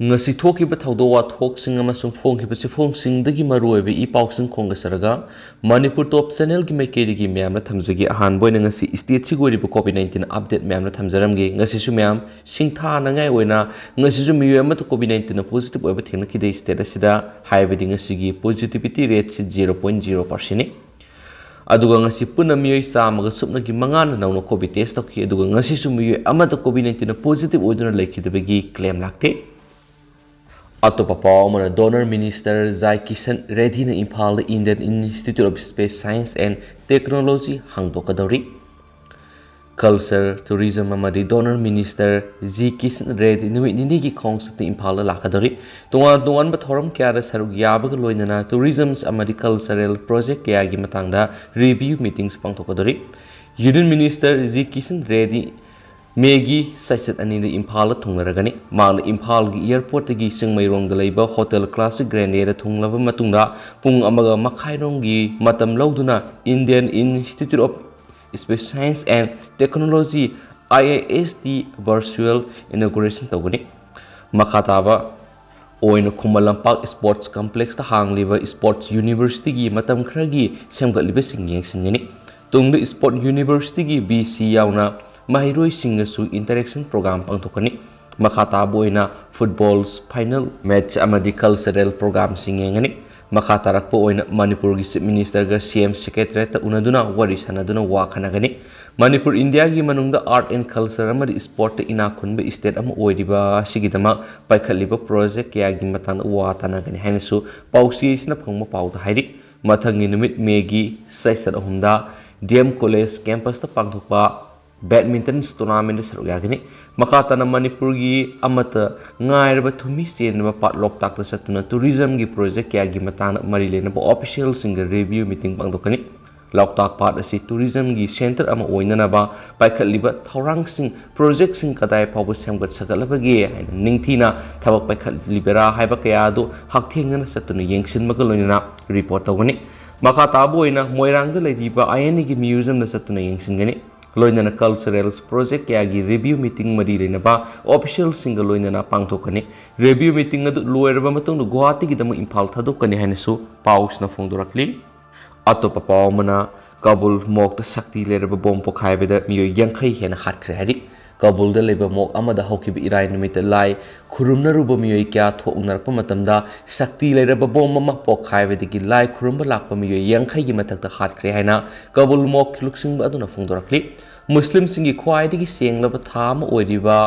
ngasi thokiba thawdo wa thoksing amasung phongkiba sifongsing dagi maruoibe I pausing khongasaraga Manipur top channel gi maikeri gi myam na thamjagi ahan boina ngasi state si gori COVID-19 update myam na thamjaramgi ngasi su myam singtha na ngai oina ngasi su miyo ama to COVID-19 na positive oiba thengna kidai state asida haibadi ngasi gi positivity rate si 0.0% ni aduga ngasi puna miyo samaga supna gi mangana nawna covid test tokki aduga ngasi su miyo ama to COVID-19 na positive oiduna laikidabagi claim lakte Atopa Pawmana Donor Minister Zai Kishan Reddy na Impal Indian Institute of Space Science and Technology hangdokadori. Culture, Tourism amadi Donor Minister Zai Kishan Reddy numit nini gi khongsak na Impal lakadori. Tungan ba thoram kya ra sarug yabaga loinana tourism amadi cultural project kya gi matangda review meetings pangtokadori. Union Minister Zai Kishan Reddy Megi Sachet ani the Impala Tungaragani, Mang Impal Airport gi Singmairong the Labor Hotel Classic Grandeur Tunglava Matunda, Pung Amaga Makairongi, Matam Lauduna, Indian Institute of Space Science and Technology, IIST Virtual Inauguration Togani, Makataba, Oin Kumalampak Sports Complex, the Hang Liver Sports University gi Matam Kragi, Semgat Libesing Yangsingini, Tung the Sport University gi BC Yauna. Mahiroi singasu interaction program pangtokani makata boina footballs final match amadi cultural program singengani makata rakpo oina Manipur gi chief minister ga CM secretary ta unaduna wari sanaduna wa khanagani Manipur India gi manungda art and culture amadi sport ina khunbe state am oiriba sigidama paikhaliba project ya gi matang wa tanagani hainasu pausi isna phangma pauda hairi mathangi numit megi saisat ahumda DM college campus ta pangthokpa Badminton tournament sarugagani makatana Manipur gi amata ngairba thumi senba pat loktak ta satuna tourism gi project kya gi matana marilena ba official single review meeting pangdokani loktak pat asi tourism gi center ama oinana ba paikhaliba thorang sing project sing kadai phabu semgat sagalabagi ningthina thabak paikhalibera haiba kaya do hakthengna satuna yengsin magaloina report tawani makata boina moirang da leidiba INA gi museum na satuna yengsingani Loinana cultural project yagi review meeting madi lenaba official single loinana pangthokani review meeting adu loiraba matung du Guwahati gi dama Imphal thadokani hainasu paus na phongdorakli atopa pawmana Kabul mok ta sakti leraba bom pokhaibeda miyo yankhai hena hatkre hari Kabul da leba mok amada hokib irai numit lai khurumna ruba miyo kya thoknarpa matamda sakti leraba bom ma pokhaibeda gi lai khurumba lakpa miyo yankhai gi matakta hatkre haina Kabul mok luksing aduna phongdorakli Muslim singi khwaidigi senglaba thama oiriba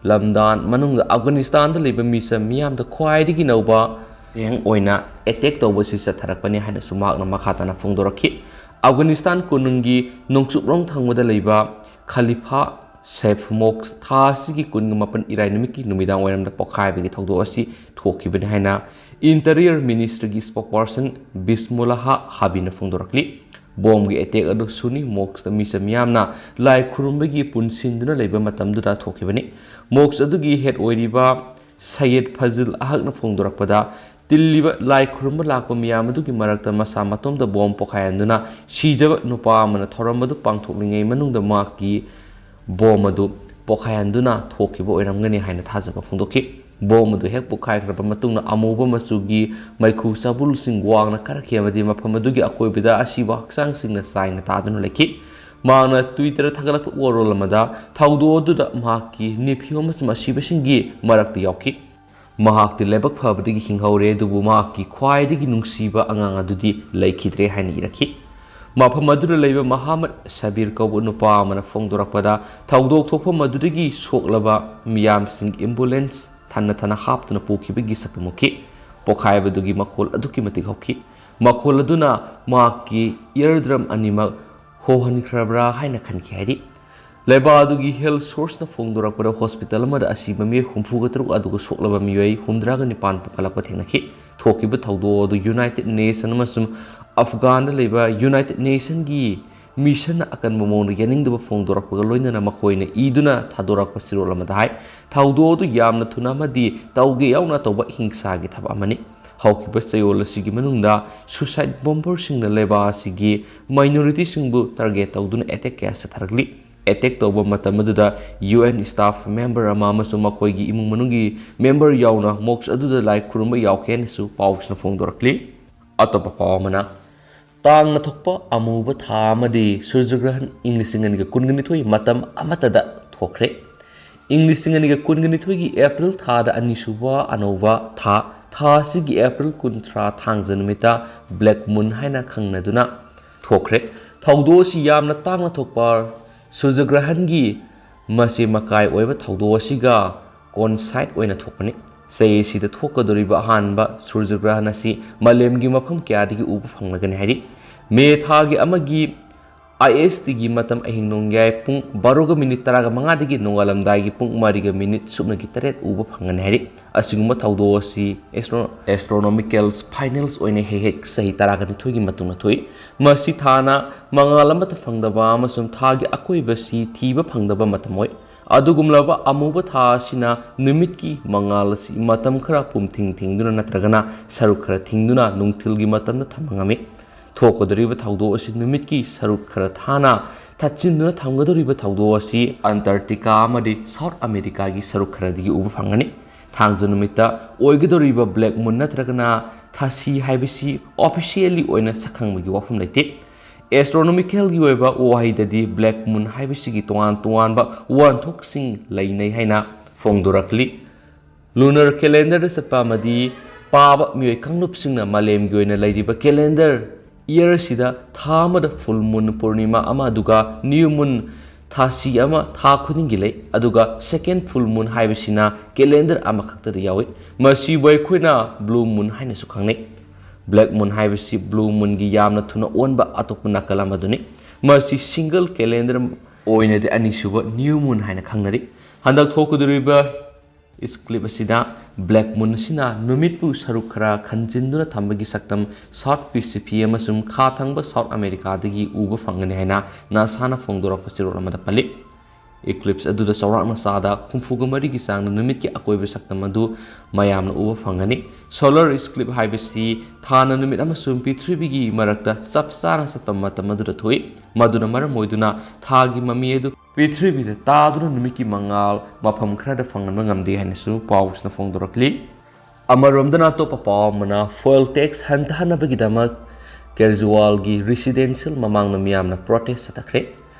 lamdan manungda Afghanistan da leba misa miyam da khwaidigi nauba yang oina attack tawba si satharakpani haina sumak na makhatana phongdorakhi Afghanistan kunungi nongsukrong thangwada leba Khalifa Saif Mox Thasigi Kunmapan Irai Numiki Numidang Waram Pokai Bigi Togdo Asi Toki Benhaina Interior Ministry spokesperson Bismullah Habina Fundorakli Bomgi attack adu Suni Mox the Misa Miamna Lai Kurumbagi Punsinduna Labor Matamduda Toki Beni Mox Adugi head Oiriba Sayed Fazil Ahagna Fundorakpada Diliba Lai Kurumba Lakpa Miyamaduki Marakta Masa Matom the bomb Pokayanduna Shijava Nupamana Toramadu Pangtoking Manung the Maki Bomadu Pokayanduna Tokibo Ramgani Hina Tazaka Fundoki Bomadu Hek Pokai Rapamatuna Amuba Masugi Meikhu Chabul sing Wangna Karakhi Madima Pamadugi Akoibida Ashiba Hakchang singna sign Tadun Leki Mana Twitter Tagalak Worolamada Taudo Duda Maki Nipiomas Mashiba Shingi Marakti Yoki Mahakti lebak phabadigi hinghaure dubu mahaki khwaidigi nungsiba angang adudi laikhidre haini iraki mafam adura leiba Muhammad Sabir kaubu nupa amana phongdorakpada thaudok thokpa madudigi soklaba miyam sing ambulance thana haptuna pokhibagi sakmuki pokhaibadugi makol aduki matik hokki makol aduna mahaki eardrum anima hohankrabra haina khanki haidi Lebadugi health source na phongdorakpada hospital amada Ashiba Meikhu Chabul aduga soklaba miyoi humdraga nipan pukalakpa thengnaki thokiba thaudo du United Nation amasum Afghan leba United Nation gi mission akan momon yaningda phongdorakpaga loinana makoina iduna thadorakpa sirolamada hai thaudo du yamna thuna madi tauge yauna tawba hingsa gi thaba amani haukiba chayol asigi manungda suicide bomber singna leba asigi minority singbu target tawduna attack kya satharagli attack ꯇꯧꯕ ꯃꯇꯝ ꯑꯗꯨꯗ UN staff member ꯑꯃ ꯑꯃꯁꯨꯡ ꯃꯈꯣꯏꯒꯤ ꯏꯃꯨꯡ ꯃꯅꯨꯡꯒꯤ member ꯌꯥꯎꯅ ꯃꯣꯛꯁ ꯑꯗꯨꯗ ꯂꯥꯏ ꯈꯨꯔꯨꯝꯕ ꯌꯥꯎꯈꯤ ꯍꯥꯏꯅꯁꯨ ꯄꯥꯎꯁꯤꯅ ꯐꯣꯡꯗꯣꯔꯛꯂꯤ꯫ ꯑꯇꯣꯞꯄ ꯄꯥꯎ ꯑꯃꯅ ꯇꯥꯡꯅ ꯊꯣꯛꯄ ꯑꯃꯨꯕ ꯊꯥ ꯑꯃꯗꯤ ꯁꯨꯔꯖꯒ꯭ꯔꯍꯟ ꯏꯪ 2022 ꯃꯇꯝ ꯑꯃꯠꯇꯗ ꯊꯣꯛꯈ꯭ꯔꯦ꯫ ꯏꯪ 2022ꯒꯤ ꯑꯦꯄ꯭ꯔꯤꯜ ꯊꯥꯗ ꯑꯅꯤꯁꯨꯕ ꯑꯅꯧꯕ ꯊꯥ ꯑꯁꯤꯒꯤ ꯑꯦꯄ꯭ꯔꯤल 13 ꯊꯥꯡꯖ ꯅꯨꯃꯤꯠꯇ ꯕ꯭ꯂꯦꯛ ꯃꯨꯟ ꯍꯥꯏꯅ ꯈꯪꯅꯗꯨꯅ ꯊꯣꯛꯈ꯭ꯔꯦ꯫ ꯊꯧꯗꯣꯛ ꯑꯁꯤ ꯌꯥꯝꯅ ꯇꯥꯡꯅ ꯊꯣꯛꯄ ꯁꯨꯔꯖꯒ꯭ꯔꯍꯟꯒꯤ ꯃꯁꯤ ꯃꯀꯥꯏ ꯑꯣꯏꯕ ꯊꯧꯗꯣꯛ ꯑꯁꯤꯒ ꯀꯣꯟꯁꯥꯏꯠ ꯑꯣꯏꯅ ꯊꯣꯛꯄꯅꯤ꯫ ꯆꯍꯤ ꯑꯁꯤꯗ ꯊꯣꯛꯀꯗꯧꯔꯤꯕ ꯑꯍꯥꯟꯕ ꯁꯨꯔꯖꯒ꯭ꯔꯍꯟ ꯑꯁꯤ ꯃꯥꯂꯦꯝꯒꯤ ꯃꯐꯝ ꯀꯌꯥꯗꯒꯤ ꯎꯕ ꯐꯪꯂꯒꯅꯤ ꯍꯥꯏꯔꯤ꯫ ꯃꯦ ꯊꯥꯒꯤ ꯑꯃꯒꯤ ISTꯒꯤ ꯃꯇꯝ ꯑꯍꯤꯡ ꯅꯣꯡꯌꯥꯏ ꯄꯨꯡ 12:15 ꯅꯣꯡꯉꯥꯜꯂꯝꯗꯥꯏꯒꯤ ꯄꯨꯡ 4:08 ꯎꯕ ꯐꯪꯒꯅꯤ ꯍꯥꯏꯔꯤ꯫ ꯑꯁꯤꯒꯨꯝꯕ ꯊꯧꯗꯣꯛ ꯑꯁꯤ ꯑꯦꯁꯇ꯭ꯔꯣꯅꯣꯃꯤꯀꯦꯜ ꯐꯥꯏꯅꯦꯜꯁ ꯑꯣꯏꯅ ꯍꯦꯛ ꯆꯍꯤ 12ꯒꯤ ꯃꯇꯨꯡꯗ ꯊꯣꯛꯏ꯫ ꯃꯁꯤ ꯊꯥꯅ ꯃꯉꯥꯜ ꯑꯃꯠꯇ ꯐꯪꯗꯕ ꯑꯃꯁꯨꯡ ꯊꯥꯒꯤ ꯑꯀꯣꯏꯕꯁꯤ ꯊꯤꯕ ꯐꯪꯗꯕ ꯃꯇꯝ ꯑꯣꯏ꯫ ꯑꯗꯨꯒꯨꯝꯂꯕ ꯑꯃꯨꯕ ꯊꯥ ꯑꯁꯤꯅ ꯅꯨꯃꯤꯠꯀꯤ ꯃꯉꯥꯜ ꯑꯁꯤ ꯃꯇꯝ ꯈꯔ ꯄꯨꯝꯊꯤꯡ ꯊꯤꯡꯗꯨꯅ ꯅꯠꯇ꯭ꯔꯒꯅ ꯁꯔꯨꯛ ꯈꯔ ꯊꯤꯡꯗꯨꯅ ꯅꯨꯡꯊꯤꯜꯒꯤ ꯃꯇꯝꯗ ꯊꯝꯕ ꯉꯝꯃꯤ꯫ ꯊꯣꯛꯀꯗꯧꯔꯤꯕ ꯊꯧꯗꯣꯛ ꯑꯁꯤ ꯅꯨꯃꯤꯠꯀꯤ ꯁꯔꯨꯛ ꯈꯔ ꯊꯥꯅ ꯊꯠꯆꯤꯟꯗꯨꯅ ꯊꯝꯒꯗꯧꯔꯤꯕ ꯊꯧꯗꯣꯛ ꯑꯁꯤ ꯑꯟꯇꯥꯔꯛꯇꯤꯀꯥ ꯑꯃꯗꯤ ꯁꯥꯎꯠ ꯑꯃꯦꯔꯤꯀꯥꯒꯤ ꯁꯔꯨꯛ ꯈꯔꯗꯒꯤ ꯎꯕ ꯐꯪꯒꯅꯤ꯫ ꯊꯥꯡꯖ ꯅꯨꯃꯤꯠꯇ ꯑꯣꯏꯒꯗꯧꯔꯤꯕ ꯕ꯭ꯂꯦꯛ ꯃꯨꯟ ꯅꯠꯇ꯭ꯔꯒꯅ ꯊꯥꯁꯤ ꯍꯥꯏꯕꯁꯤ ꯑꯣꯐꯤꯁꯤꯌꯦꯜꯂꯤ ꯑꯣꯏꯅ ꯁꯛꯈꯪꯕꯒꯤ ꯋꯥꯐꯝ ꯂꯩꯇꯦ꯫ ꯑꯦꯁꯇ꯭ꯔꯣꯅꯣꯃꯤꯀꯦꯜꯒꯤ ꯑꯣꯏꯕ ꯋꯥꯍꯩꯗꯗꯤ ꯕ꯭ꯂꯦꯛ ꯃꯨꯟ ꯍꯥꯏꯕꯁꯤꯒꯤ ꯇꯣꯉꯥꯟ ꯇꯣꯉꯥꯟꯕ ꯋꯥꯍꯟꯊꯣꯛꯁꯤꯡ ꯂꯩꯅꯩ ꯍꯥꯏꯅ ꯐꯣꯡꯗꯣꯔꯛꯂꯤ꯫ ꯂꯨꯅꯔ ꯀꯦꯂꯦꯟꯗꯔꯗ ꯆꯠꯄ ꯑꯃꯗꯤ ꯄꯥꯕ ꯃꯤꯑꯣꯏ ꯀꯥꯡꯂꯨꯞꯁꯤꯡꯅ ꯃꯥꯂꯦꯝꯒꯤ ꯑꯣꯏꯅ ꯂꯩꯔꯤꯕ ꯀꯦꯂꯦꯟꯗꯔ ꯏꯌꯔ ꯑꯁꯤꯗ ꯊꯥ ꯑꯃꯗ ꯐꯨꯜ ꯃꯨꯟ ꯄꯨꯔꯅꯤꯃꯥ ꯑꯃ ꯑꯗꯨꯒ ꯅ꯭ꯌꯨ ꯃꯨꯟ ꯊꯥꯁꯤ ꯑꯃ ꯊꯥ ꯈꯨꯗꯤꯡꯒꯤ ꯂꯩ꯫ ꯑꯗꯨꯒ ꯁꯦꯀꯦꯟ ꯐꯨꯜ ꯃꯨꯟ ꯍꯥꯏꯕꯁꯤꯅ ꯀꯦꯂꯦꯟꯗꯔ ꯑꯃꯈꯛꯇꯗ ꯌꯥꯎꯏ꯫ ꯃꯁꯤꯕꯨ ꯑꯩꯈꯣꯏꯅ ꯕ꯭ꯂꯨ ꯃꯨꯟ ꯍꯥꯏꯅꯁꯨ ꯈꯪꯅꯩ꯫ ꯕ꯭ꯂꯦꯛ ꯃꯨꯟ ꯍꯥꯏꯕꯁꯤ ꯕ꯭ꯂꯨ ꯃꯨꯟꯒꯤ ꯌꯥꯝꯅ ꯊꯨꯅ ꯑꯣꯟꯕ ꯑꯇꯣꯞꯄ ꯅꯥꯀꯜ ꯑꯃꯗꯨꯅꯤ꯫ ꯃꯁꯤ ꯁꯤꯡꯒꯜ ꯀꯦꯂꯦꯟꯗꯔ ꯑꯣꯏꯅꯗꯤ ꯑꯅꯤꯁꯨꯕ ꯅ꯭ꯌꯨ ꯃꯨꯟ ꯍꯥꯏꯅ ꯈꯪꯅꯔꯤ꯫ ꯍꯟꯗꯛ ꯊꯣꯛꯀꯗꯧꯔꯤꯕ ꯏꯀ꯭ꯂꯤꯞꯁ ꯑꯁꯤꯗ ꯕ꯭ꯂꯦꯛ ꯃꯨꯟ ꯑꯁꯤꯅ ꯅꯨꯃꯤꯠꯄꯨ ꯁꯔꯨꯛ ꯈꯔ ꯈꯟꯖꯤꯟꯗꯨꯅ ꯊꯝꯕꯒꯤ ꯁꯛꯇꯝ ꯁꯥꯎꯠ ꯄꯦꯁꯤꯐꯤꯛ ꯑꯃꯁꯨꯡ ꯈꯥ ꯊꯪꯕ ꯁꯥꯎꯠ ꯑꯃꯦꯔꯤꯀꯥꯗꯒꯤ ꯎꯕ ꯐꯪꯒꯅꯤ ꯍꯥꯏꯅ ꯅꯥꯁꯥꯅ ꯐꯣꯡꯗꯣꯔꯛꯄ ꯆꯦꯔꯣꯜ ꯑꯃꯗ ꯄꯜꯂꯤ꯫ ꯏꯀ꯭ꯂꯤꯞꯁ ꯑꯗꯨꯗ ꯆꯥꯎꯔꯥꯛꯅ ꯆꯥꯗ 64ꯒꯤ ꯆꯥꯡꯗ ꯅꯨꯃꯤꯠꯀꯤ ꯑꯀꯣꯏꯕ ꯁꯛꯇꯝ ꯑꯗꯨ ꯃꯌꯥꯝꯅ ꯎꯕ ꯐꯪꯒꯅꯤ꯫ ꯁꯣꯂꯔ ꯏꯀ꯭ꯂꯤꯞꯁ ꯍꯥꯏꯕꯁꯤ ꯊꯥꯅ ꯅꯨꯃꯤꯠ ꯑꯃꯁꯨꯡ ꯄ꯭ꯔꯤꯊꯤꯕꯤꯒꯤ ꯃꯔꯛꯇ ꯆꯞ ꯆꯥꯅ ꯆꯠꯄ ꯃꯇꯝ ꯑꯗꯨꯗ ꯊꯣꯛꯏ꯫ ꯃꯗꯨꯅ ꯃꯔꯝ ꯑꯣꯏꯗꯨꯅ ꯊꯥꯒꯤ ꯃꯃꯤ ꯑꯗꯨ ꯄ꯭ꯔꯤꯊꯤꯕꯤꯗ ꯇꯥꯗꯨꯅ ꯅꯨꯃꯤꯠꯀꯤ ꯃꯉꯥꯜ ꯃꯐꯝ ꯈꯔꯗ ꯐꯪꯍꯟꯕ ꯉꯝꯗꯦ ꯍꯥꯏꯅꯁꯨ ꯄꯥꯎꯁꯤꯅ ꯐꯣꯡꯗꯣꯔꯛꯂꯤ꯫ ꯑꯃꯔꯣꯝꯗꯅ ꯑꯇꯣꯞꯄ ꯄꯥꯎ ꯑꯃꯅ ꯐꯣꯏꯜ ꯇꯦꯛꯁ ꯍꯟꯊꯍꯟꯅꯕꯒꯤꯗꯃꯛ ꯀꯦꯖ꯭ꯔꯤꯋꯥꯜꯒꯤ ꯔꯦꯁꯤꯗꯦꯟꯁꯤꯌꯦꯜ ꯃꯃꯥꯡꯗ ꯃꯤꯌꯥꯝꯅ ꯄ꯭ꯔꯣꯇꯦꯁ ꯆꯠꯊꯈ꯭ꯔꯦ꯫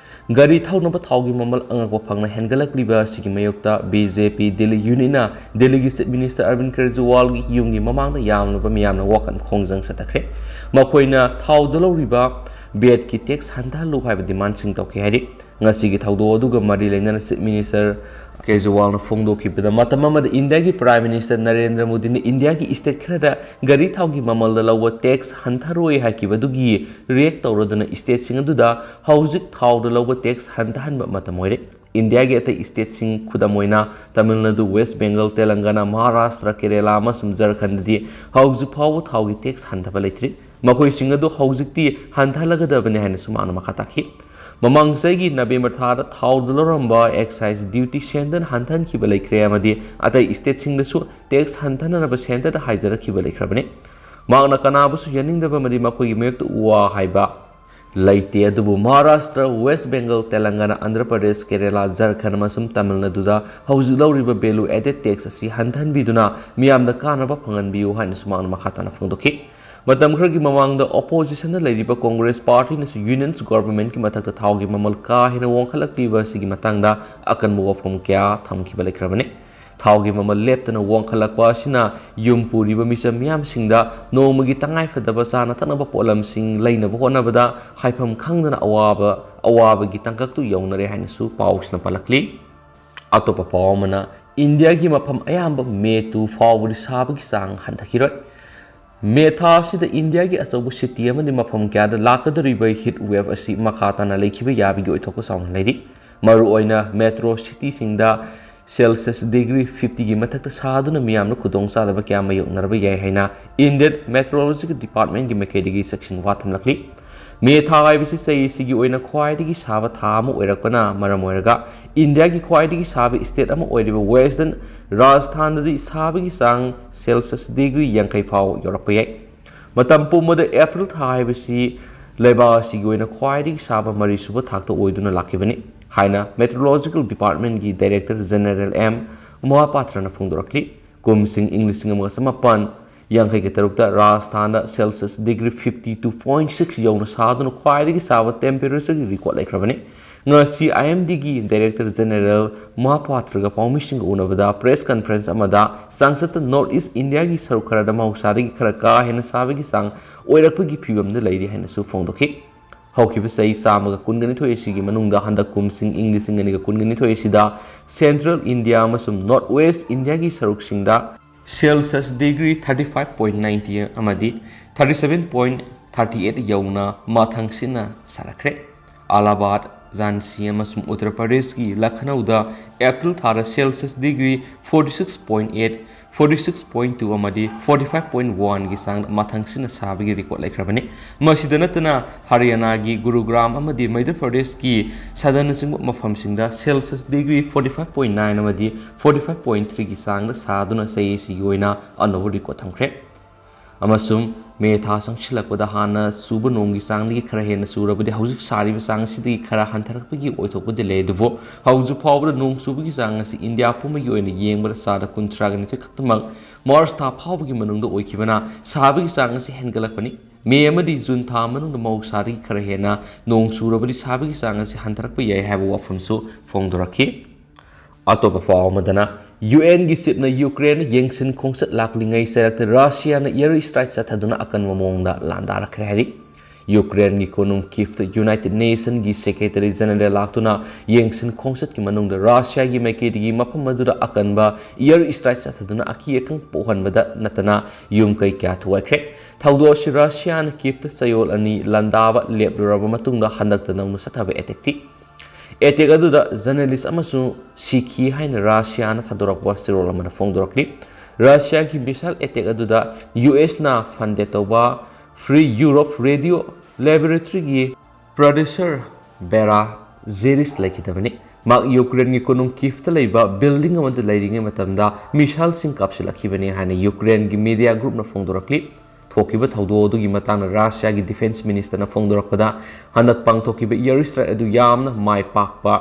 ꯒꯥꯔꯤ ꯊꯧꯅꯕ ꯊꯥꯎꯒꯤ ꯃꯃꯜ ꯑꯉꯛꯄ ꯐꯪꯅ ꯍꯦꯟꯒꯠꯂꯛꯂꯤꯕ ꯑꯁꯤꯒꯤ ꯃꯥꯌꯣꯛꯇ BJP ꯗꯦꯜꯂꯤ ꯌꯨꯅꯤꯠꯅ ꯗꯦꯜꯂꯤꯒꯤ ꯆꯤꯐ ꯃꯤꯅꯤꯁꯇꯔ ꯑꯔꯕꯤꯟꯗ ꯀꯦꯖ꯭ꯔꯤꯋꯥꯜꯒꯤ ꯌꯨꯝꯒꯤ ꯃꯃꯥꯡꯗ ꯌꯥꯝꯂꯕ ꯃꯤꯌꯥꯝꯅ ꯋꯥꯀꯠ ꯈꯣꯡꯖꯪ ꯆꯠꯊꯈ꯭ꯔꯦ꯫ ꯃꯈꯣꯏꯅ ꯊꯥꯎꯗ ꯂꯧꯔꯤꯕ ꯕꯦꯠꯀꯤ ꯇꯦꯛꯁ ꯍꯟꯊꯍꯜꯂꯨ ꯍꯥꯏꯕ ꯗꯤꯃꯥꯟꯁꯤꯡ ꯇꯧꯈꯤ ꯍꯥꯏꯔꯤ꯫ ꯉꯁꯤꯒꯤ ꯊꯧꯗꯣꯛ ꯑꯗꯨꯒ ꯃꯔꯤ ꯂꯩꯅꯅ ꯆꯤꯐ ꯃꯤꯅꯤꯁꯇꯔ ꯀꯦꯖ꯭ꯔꯤꯋꯥꯜꯅ ꯐꯣꯡꯗꯣꯛꯈꯤꯕꯗ ꯃꯇꯝ ꯑꯃꯗ ꯏꯟꯗꯤꯌꯥꯒꯤ ꯄ꯭ꯔꯥꯏꯝ ꯃꯤꯅꯤꯁꯇꯔ ꯅꯔꯦꯟꯗ꯭ꯔ ꯃꯣꯗꯤꯅ ꯏꯟꯗꯤꯌꯥꯒꯤ ꯏꯁꯇꯦꯠ ꯈꯔꯗ ꯒꯥꯔꯤ ꯊꯥꯎꯒꯤ ꯃꯃꯜꯗ ꯂꯧꯕ ꯇꯦꯛꯁ ꯍꯟꯊꯔꯣꯏ ꯍꯥꯏꯈꯤꯕꯗꯨꯒꯤ ꯔꯤꯑꯦꯛ ꯇꯧꯔꯗꯨꯅ ꯏꯁꯇꯦꯠꯁꯤꯡ ꯑꯗꯨꯗ ꯍꯧꯖꯤꯛ ꯊꯥꯎꯗ ꯂꯧꯕ ꯇꯦꯛꯁ ꯍꯟꯊꯍꯟꯕ ꯃꯇꯝ ꯑꯣꯏꯔꯦ꯫ ꯏꯟꯗꯤꯌꯥꯒꯤ ꯑꯇꯩ ꯏꯁꯇꯦꯠꯁꯤꯡ ꯈꯨꯗꯝ ꯑꯣꯏꯅ ꯇꯥꯃꯤꯜ ꯅꯥꯗꯨ, ꯋꯦꯁ ꯕꯦꯡꯒꯜ, ꯇꯦꯂꯪꯒꯥꯅꯥ, ꯃꯍꯥꯔꯥꯁꯇ꯭ꯔ, ꯀꯦꯔꯦꯂꯥ ꯑꯃꯁꯨꯡ ꯓꯥꯔꯈꯟꯗꯗꯤ ꯍꯧꯖꯤꯛ ꯐꯥꯎꯕ ꯊꯥꯎꯒꯤ ꯇꯦꯛꯁ ꯍꯟꯊꯕ ꯂꯩꯇ꯭ꯔꯤ꯫ ꯃꯈꯣꯏꯁꯤꯡ ꯑꯗꯨ ꯍꯧꯖꯤꯛꯇꯤ ꯍꯟꯊꯍꯜꯂꯒꯗꯕꯅꯤ ꯍꯥꯏꯅꯁꯨ ꯃꯍꯥꯛꯅ ꯃꯈꯥ ꯇꯥꯈꯤ꯫ ꯃꯃꯥꯡ ꯆꯍꯤꯒꯤ ꯅꯕꯦꯝꯕꯔ ꯊꯥꯗ ꯊꯥꯎꯗ ꯂꯧꯔꯝꯕ ꯑꯦꯛꯁꯥꯏꯖ ꯗ꯭ꯌꯨꯇꯤ ꯁꯦꯟꯇꯔ ꯍꯟꯊꯍꯟꯈꯤꯕ ꯂꯩꯈ꯭ꯔꯦ ꯑꯃꯗꯤ ꯑꯇꯩ ꯏꯁꯇꯦꯠꯁꯤꯡꯗꯁꯨ ꯇꯦꯛꯁ ꯍꯟꯊꯅꯅꯕ ꯁꯦꯟꯇꯔꯗ ꯍꯥꯏꯖꯔꯛꯈꯤꯕ ꯂꯩꯈ꯭ꯔꯕꯅꯤ꯫ ꯃꯍꯥꯛꯅ ꯀꯅꯥꯕꯨꯁꯨ ꯌꯥꯅꯤꯡꯗꯕ ꯑꯃꯗꯤ ꯃꯈꯣꯏꯒꯤ ꯃꯥꯌꯣꯛꯇ ꯋꯥ ꯍꯥꯏꯕ ꯂꯩꯇꯦ꯫ ꯑꯗꯨꯕꯨ ꯃꯍꯥꯔꯥꯁꯇ꯭ꯔ, ꯋꯦꯁ ꯕꯦꯡꯒꯜ, ꯇꯦꯂꯪꯒꯥꯅꯥ, ꯑꯟꯙ꯭ꯔ ꯄ꯭ꯔꯗꯦꯁ, ꯀꯦꯔꯦꯂꯥ, ꯓꯥꯔꯈꯟꯗ ꯑꯃꯁꯨꯡ ꯇꯥꯃꯤꯜ ꯅꯥꯗꯨꯗ ꯍꯧꯖꯤꯛ ꯂꯧꯔꯤꯕ ꯚꯦꯂꯨ ꯑꯦꯗꯦꯗ ꯇꯦꯛꯁ ꯑꯁꯤ ꯍꯟꯊꯍꯟꯕꯤꯗꯨꯅ ꯃꯤꯌꯥꯝꯗ ꯀꯥꯟꯅꯕ ꯐꯪꯍꯟꯕꯤꯌꯨ ꯍꯥꯏꯅꯁꯨ ꯃꯍꯥꯛꯅ ꯃꯈꯥ ꯇꯥꯅ ꯐꯣꯡꯗꯣꯛꯈꯤ꯫ ꯃꯇꯝ ꯈꯔꯒꯤ ꯃꯃꯥꯡꯗ ꯑꯣꯄꯣꯖꯤꯁꯟꯗ ꯂꯩꯔꯤꯕ ꯀꯣꯡꯒ꯭ꯔꯦꯁ ꯄꯥꯔꯇꯤꯅꯁꯨ ꯌꯨꯅꯤꯌꯟ ꯒꯚꯔꯟꯃꯦꯟꯠꯀꯤ ꯃꯊꯛꯇ ꯊꯥꯎꯒꯤ ꯃꯃꯜ ꯀꯥ ꯍꯦꯟꯅ ꯋꯥꯡꯈꯠꯂꯛꯂꯤꯕ ꯑꯁꯤꯒꯤ ꯃꯇꯥꯡꯗ ꯑꯀꯟꯕ ꯋꯥꯐꯝ ꯀꯌꯥ ꯊꯝꯈꯤꯕ ꯂꯩꯈ꯭ꯔꯕꯅꯤ꯫ ꯊꯥꯎꯒꯤ ꯃꯃꯜ ꯂꯦꯞꯇꯅ ꯋꯥꯡꯈꯠꯂꯛꯄ ꯑꯁꯤꯅ ꯌꯨꯝ ꯄꯨꯔꯤꯕ ꯃꯤꯆꯝ ꯃꯤꯌꯥꯝꯁꯤꯡꯗ ꯅꯣꯡꯃꯒꯤ ꯇꯉꯥꯏꯐꯗꯕ ꯆꯥꯅ ꯊꯛꯅꯕ ꯄꯣꯠꯂꯝꯁꯤꯡ ꯂꯩꯅꯕ ꯍꯣꯠꯅꯕꯗ ꯍꯥꯏꯐꯝ ꯈꯪꯗꯅ ꯑꯋꯥꯕꯒꯤ ꯇꯥꯡꯀꯛꯇꯨ ꯌꯧꯅꯔꯦ ꯍꯥꯏꯅꯁꯨ ꯄꯥꯎꯁꯤꯅ ꯄꯜꯂꯛꯂꯤ꯫ ꯑꯇꯣꯞꯄ ꯄꯥꯎ ꯑꯃꯅ ꯏꯟꯗꯤꯌꯥꯒꯤ ꯃꯐꯝ ꯑꯌꯥꯝꯕ ꯃꯦ 2 ꯐꯥꯎꯕꯗꯤ ꯁꯥꯕꯒꯤ ꯆꯥꯡ ꯍꯟꯊꯈꯤꯔꯣꯏ꯫ ꯃꯦ ꯊꯥ ꯑꯁꯤꯗ ꯏꯟꯗꯤꯌꯥꯒꯤ ꯑꯆꯧꯕ ꯁꯤꯇꯤ ꯑꯃꯗꯤ ꯃꯐꯝ ꯀꯌꯥꯗ ꯂꯥꯛꯀꯗꯧꯔꯤꯕ ꯍꯤꯠ ꯋꯦꯚ ꯑꯁꯤ ꯃꯈꯥ ꯇꯥꯅ ꯂꯩꯈꯤꯕ ꯌꯥꯕꯒꯤ ꯑꯣꯏꯊꯣꯛꯄ ꯆꯥꯎꯅ ꯂꯩꯔꯤ꯫ ꯃꯔꯨꯑꯣꯏꯅ ꯃꯦꯇ꯭ꯔꯣ ꯁꯤꯇꯤꯁꯤꯡꯗ ꯁꯦꯜꯁꯤꯌꯁ ꯗꯤꯒ꯭ꯔꯤ 50ꯒꯤ ꯃꯊꯛꯇ ꯁꯥꯗꯨꯅ ꯃꯤꯌꯥꯝꯅ ꯈꯨꯗꯣꯡꯆꯥꯗꯕ ꯀꯌꯥ ꯃꯥꯌꯣꯛꯅꯔꯕ ꯌꯥꯏ ꯍꯥꯏꯅ ꯏꯟꯗꯤꯌꯟ ꯃꯦꯇ꯭ꯔꯣꯂꯣꯖꯤꯀꯦꯜ ꯗꯤꯄꯥꯔꯠꯃꯦꯟꯠꯀꯤ ꯃꯥꯏꯀꯩꯗꯒꯤ ꯆꯦꯛꯁꯤꯟ ꯋꯥ ꯊꯝꯂꯛꯂꯤ꯫ ꯃꯦ ꯊꯥ ꯍꯥꯏꯕꯁꯤ ꯆꯍꯤ ꯑꯁꯤꯒꯤ ꯑꯣꯏꯅ ꯈ꯭ꯋꯥꯏꯗꯒꯤ ꯁꯥꯕ ꯊꯥ ꯑꯃ ꯑꯣꯏꯔꯛꯄꯅ ꯃꯔꯝ ꯑꯣꯏꯔꯒ ꯏꯟꯗꯤꯌꯥꯒꯤ ꯈ꯭ꯋꯥꯏꯗꯒꯤ ꯁꯥꯕ ꯏꯁꯇꯦꯠ ꯑꯃ ꯑꯣꯏꯔꯤꯕ ꯋꯦꯁꯇꯔꯟ ꯔꯥꯖꯁꯊꯥꯟꯗꯗꯤ ꯁꯥꯕꯒꯤ ꯆꯥꯡ ꯁꯦꯜꯁꯤꯌꯁ ꯗꯤꯒ꯭ꯔꯤ 50 ꯐꯥꯎꯕ ꯌꯧꯔꯛꯄ ꯌꯥꯏ꯫ ꯃꯇꯝ ꯄꯨꯝꯕꯗ ꯑꯦꯄ꯭ꯔꯤꯜ ꯊꯥ ꯍꯥꯏꯕꯁꯤ ꯂꯩꯕꯥꯛ ꯑꯁꯤꯒꯤ ꯑꯣꯏꯅ ꯈ꯭ꯋꯥꯏꯗꯒꯤ ꯁꯥꯕ ꯃꯔꯤꯁꯨꯕ ꯊꯥꯛꯇ ꯑꯣꯏꯗꯨꯅ ꯂꯥꯛꯈꯤꯕꯅꯤ꯫ haina Meteorological Department gi Director General M Mohapatra na phongdorakli kumsing English ngam samapan yang kai tarukta Rajasthan Celsius degree 52.6 yauna saduna khwaidagi sawa temperature gi record laikhrabani ngasi IMD gi Director General Mohapatra ga permission unabada press conference amada sangsat North East India gi sarukara da mausadi gi khara ka hena sabagi sang oirakpagi phibam da lairi hena su phongdoki haukiba sai samaga kungani thoi sigi manungda handa kumsing English ngani ga kungani thoi sida Central India amasum North West India gi saruk singda Celsius degree 35.90 amadi 37.38 yauna mathangsina sarakre Allahabad Jhansi amasum Uttar Pradesh ki Lucknow da April thara Celsius degree 46.8 46.2 amadi 45.1 gi sang mathangsina sabagi record laikhrabani masida natana Haryana gi Gurugram amadi Madhya Pradesh ki sadana sing mafam singda Celsius degree 45.9 amadi 45.3 gi sang da saduna sai si yoina anover record thamkhre amasum me tha sangchilakpada hana suba nongi sangni khara hena surabudi haujuk sari sang sidi khara hantarakpagi oithokpadi ledubo hauju phawbra nong subagi sang si India pumagi oina yengbara sada kuntragani thaktamak Mars tha phawbagi manungda oikibana sabagi sang si hengalakpani me amadi June tha manungda mau sari khara hena nong surabudi sabagi sang si hantarakpa yai haba wafamsu phongdorakhi atopa phawmadana UN gi sipna Ukraine yengsin khongsat laklingai serakta Russia na air strike sathaduna akan mamongda landara khari Ukraine gi konum Kiev United Nation gi Secretary General laktuna yengsin khongsat ki manungda Russia gi maikedi gi mapam madura akan ba air strike sathaduna aki ekang pohanbada natana yum kai kya thuakre thawdo si Russia na Kiev sayol ani landaba lebraba matungda handakta namnu sathaba etekti Etek aduda journalist amasu sikhi haina Russia na thadorak wastirol amana phongdorakli Russia ki bisal etek aduda US na funded toba Free Europe Radio Laboratory gi producer Vera Zeris laikidabani mak Ukraine gi konung Kiev ta leiba building amada leiringe matamda missile sing kapsilakibani haina Ukraine gi media group na phongdorakli thokiba thawdo dugi matang Russia gi defense minister na phongdorakpada hanak pang thokiba air strike adu yamna mai pakpa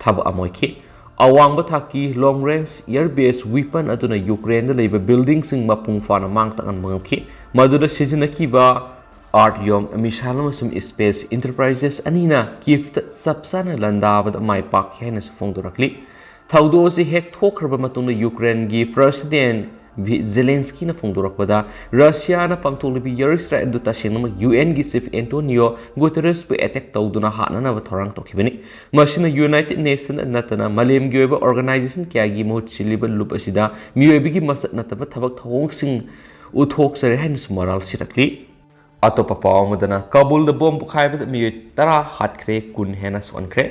thaba amoiki awangba thaki long range air based weapon aduna Ukraine da leiba building sing mapung fana mangtangan mangki maduda sizinaki-ba Artyom missile amasum space enterprises anina Kiev sapsana landabada mai pakhi haina phongdorakli thawdo si hek thokraba matungna Ukraine gi president Zelensky na phongdorakpada Russia na pangtholibi air strike adu tasingna UN gi chief Antonio Guterres pu attack tawduna hanana ba thorang tokibani masina United Nations natana malem gi oiba organization kya gi mohut siliba lup asida miyoibi gi masat nataba thabak thong sing uthok sare han moral sirakli atopa pawmadana Kabul da bomb khaibada miyoy tara hatkre kun hena sonkre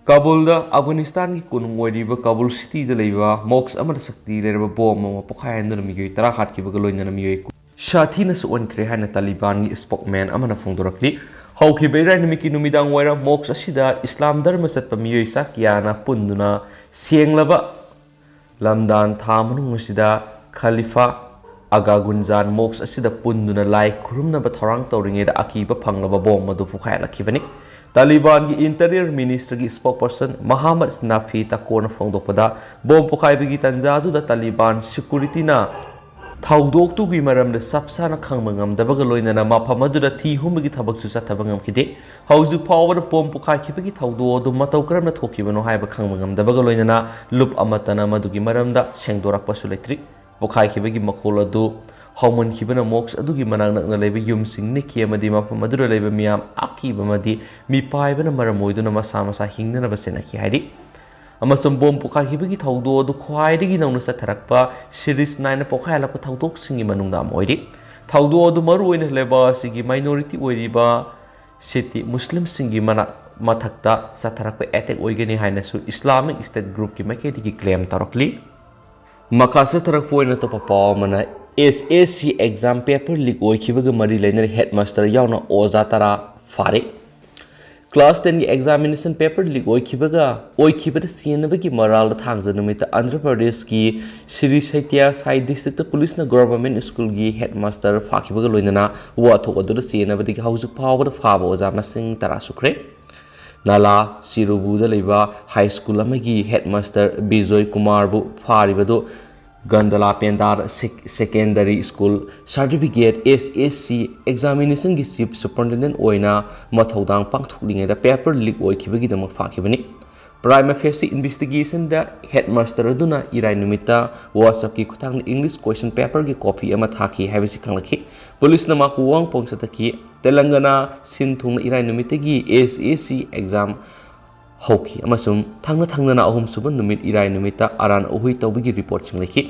Kabul da Afghanistan ki kunungwadiba Kabul city da leiba mox amada sakti lerba bom ma pokhayan da miyoy tara hat ki bagaloina na miyoy shathi na suon kre hana Taliban gi spokesman amana phongdorakli hauki beira nimiki numidang waira mox asida Islam dharma satpa miyoy sakyana punduna sienglaba lamdan thamanung masida Khalifa Aga Gunjan mox asida punduna lai khurumna ba thorang tawringe da akiba phanglaba bom madu pukhailakibani Taliban ki Interior Minister ki spokesperson Muhammad Nafi takona phongdokpada bom pokhaibagi tanjadu da Taliban security na thawdok tu gi maramda sapsana khangmangam dabaga loinana mafamadu da thi humagi thabak chu sathabangam kide hauju power bom pokhaikibagi thawdo du matau karamna thokibano haiba khangmangam dabaga loinana lup amatana madugi maramda sengdorak pasuletri pokhaikibagi makol adu Homon kibana mox adugi manang na leba yum sing niki amadi mafam madura leba miyam akiba madi mi paibana maramoiduna masama sa hingna basena ki haidi amasum bom pukha hibagi thawdo du khwaidagi nongna satharakpa series 9 pokha la thawdok singi manungda moidi thawdo du maru oina leba sigi minority oiriba city muslim singi mana mathakta satharakpa attack oigani haina su Islamic State group ki makedi ki claim tarakli makasa tarak poina to papa mana SAC exam paper leak oikibaga mari lainer headmaster yauna oza tara fare class 10 ki examination paper leak oikibada sienabagi maral da thangja numita Andhra Pradesh ki Sri Saitya Sai district police na government school ki headmaster fakibaga loinana wa thok adu sienabadi hauju power faba oza masing tara sukre Nala Sirubuda leba high school amagi headmaster Bijoy Kumar bu faribadu Gandala Pendar secondary school certificate SSC examination gi chief superintendent oina mathaudang pangthuklingai da paper leak oikibagi damak fakhibani prima facie investigation da headmaster aduna irai numita WhatsApp ki khutang English question paper gi copy ama thaki habisi khanglakhi police na maku wang pongsataki Telangana sinthung irai numitagi SSC exam hauki amasum thangna na ahum suban numit irai numita aran ohui tawbigi report singlaki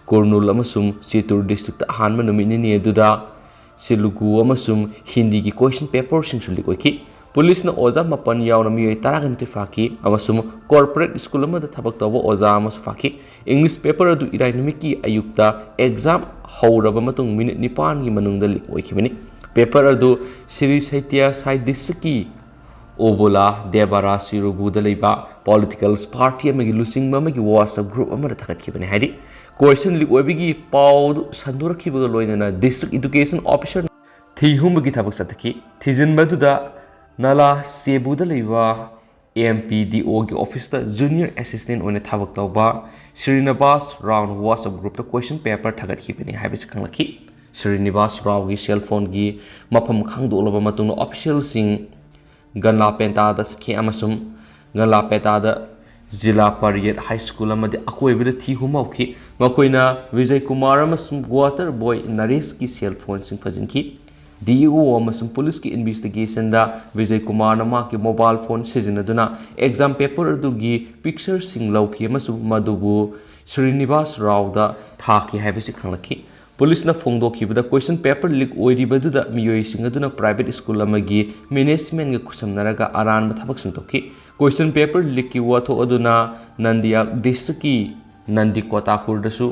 Kurnul amasum Chitur district hanma numit ni eduda Silugu amasum Hindi gi question paper singsulik oiki police na oza mapan yauna miyoi taragan te faki amasum corporate school amada thabak tawbo oza amasu faki English paper adu irai numiki ayukta exam hauraba matung minute nipan gi manungda lik oikibani paper adu Sri Saitya Sai district ki Obola Debara Sirubuda leba political party amagi lusing mamagi WhatsApp group amada thakatkibani haidi question leak oibigi pau sandurakhibaga loinana district education officer thi humbagi thabak sataki thijin baduda Nala Cebuda leba MPDO gi office ta junior assistant oina thabak tawba Srinivas Rao WhatsApp group ta question paper thagatkibani haibis khanglaki Srinivas Rao gi cell phone gi mafam khangdolaba matungna official sing Ganla Penta da Ski Amasum Ganla Penta da Zilla Pariyat High School amadi akoibida thi humauki makoina Vijay Kumar amasum water boy Naresh ki cell phone sing fajinki DO amasum police ki investigation da Vijay Kumar nama ki mobile phone sizinaduna exam paper adugi picture sing lauki amasum madubu Srinivas Rao da thaki habisi khanglaki Police na phongdokibada question paper leak oiribaduna miyoi singaduna private school amagi management ga kusamnaraga aran thabak singtoki question paper leak ki watho aduna Nandia district ki Nandi Kotakur dasu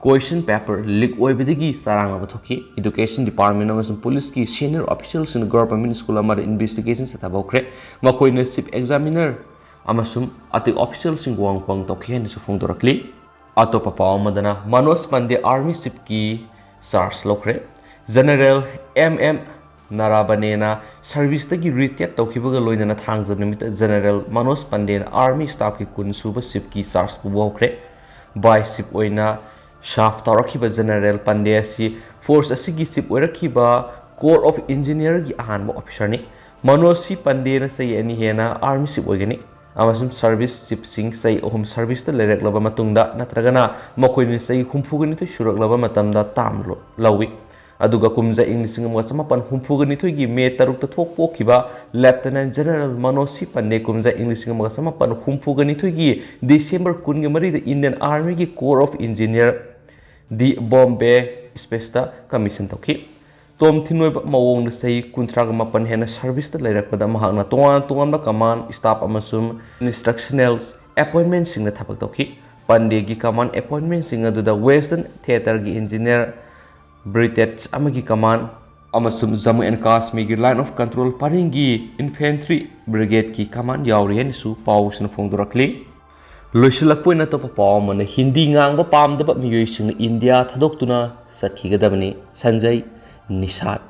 question paper leak oibadagi saranga bathoki education department amasung police ki senior officials in government school amada investigation satabokre makoina chief examiner amasung ati officials sing wangpang tokhi hen su phongdorakli Atopa Pawamadana Manos Pande Army Ship ki SARS Lokre General MM Narabanena Service tagi retake tawkibaga loinana thangja nimita General Manos Pande Army Staff ki kun suba ship ki SARS buwokre by ship oina shaft tawrakhiba General Pande asi force asigi ship oirakhiba Corps of Engineer gi ahanba officer ni Manos si Pande na sai ani hena Army ship oigani amasum service ship sing sai ohum service ta lerek laba matungda natragana makoini sai humfugani to shurak laba matamda tamlo lawi aduga kumja inglising mo samapan humfugani to gi me taruk ta thokpo kiba lieutenant general Manosi Pande kumja inglising mo samapan humfugani to gi December 10 gi mari the Indian Army gi Corps of Engineer di Bombay Space ta commission toki Tom Thinoi Mawong na say kuntraga mapan hena service ta layrak pada mahang na tungan na command staff amasum instructional appointment sing na thapak toki Pande gi command appointment sing na da Western Theater gi engineer British amagi command amasum Jammu and Kashmir gi line of control paringi infantry brigade ki command yauri hen su paus na phongdorakli loisilakpoi na to paw man Hindi ngang ba pam da miyoi sing India thadoktuna sakhigadabani Sanjay Nishat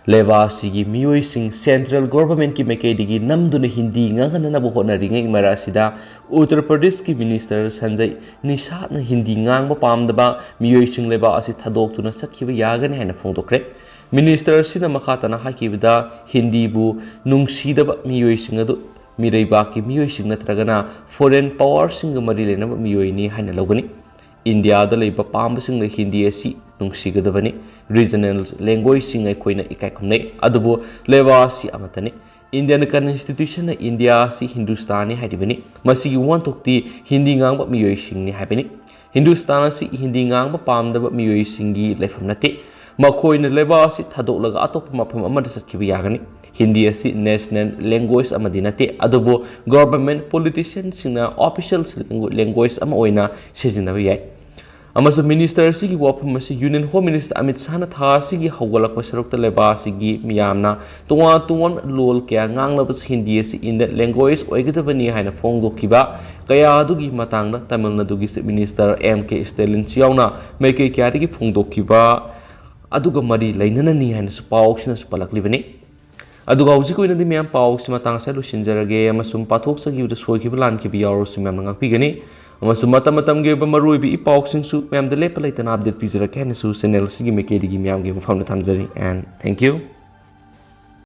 Leva sigi miyoi sing central government ki mekedi namduna Hindi ngangana na buhona ringai marasida Uttar Pradesh ki minister Sanjay Nishat na Hindi ngang ba pamdaba miyoi sing leva asi thadoktuna sakhiba yagane hena phongdokre minister sina makata na hakibida Hindi bu nungsidaba miyoi sing adu miraiba ki miyoi sing natragana foreign power sing mari lena miyoi ni haina logani India da leiba pamba sing Hindi asi nungsigadabani regional language sing ai koina ikai khomnai adubo leba si amatani Indian constitution na India si Hindustani haidibani masi wan tokti Hindi ngangba miyoi sing ni haibani Hindustan si Hindi ngangba pamdaba miyoi singi leifam nate makoina leba si thadolaga atop mafam amada sakhiba yagani Hindi si national language amadi nate adubo government politicians singna official language ama oina sijinaba yai Amasu minister sigi wapam masi Union Home Minister Amit Shah na tha sigi hawgalak pasarok leba sigi miyamna tuwan lol kya nganglaba Hindi si Indian language oigidabani haina phongdokiba kaya adugi matangna Tamil Nadu gi minister MK Stalin chiawna meke kya ri phongdokiba aduga mari lainana ni haina su paoksina su palaklibani ꯑꯗꯨꯒ ꯍꯧꯖꯤꯛ ꯑꯣꯏꯅꯗꯤ ꯃꯌꯥꯝ ꯄꯥꯎꯁꯤ ꯃꯇꯥꯡ ꯑꯁꯤꯗ ꯂꯣꯏꯁꯤꯟꯖꯔꯒꯦ ꯑꯃꯁꯨꯡ ꯄꯥꯊꯣꯛꯆꯈꯤꯕꯗ ꯁꯣꯏꯈꯤꯕ ꯂꯥꯟꯈꯤꯕ ꯌꯥꯎꯔꯁꯨ ꯃꯌꯥꯝꯅ ꯉꯥꯛꯄꯤꯒꯅꯤ ꯑꯃꯁꯨꯡ ꯃꯇꯝ ꯃꯇꯝꯒꯤ ꯑꯣꯏꯕ ꯃꯔꯨꯑꯣꯏꯕ ꯏ ꯄꯥꯎꯁꯤꯡꯁꯨ ꯃꯌꯥꯝꯗ ꯂꯦꯞꯄ ꯂꯩꯇꯅ ꯑꯞꯗꯦꯠ ꯄꯤꯖꯔꯛꯀꯦ ꯍꯥꯏꯅꯁꯨ ꯆꯦꯅꯦꯜ ꯑꯁꯤꯒꯤ ꯃꯥꯏꯀꯩꯗꯒꯤ ꯃꯌꯥꯝꯒꯤ ꯃꯐꯝꯗ ꯊꯝꯖꯔꯤ ꯑꯦꯟ ꯊꯦꯡꯛ ꯌꯨ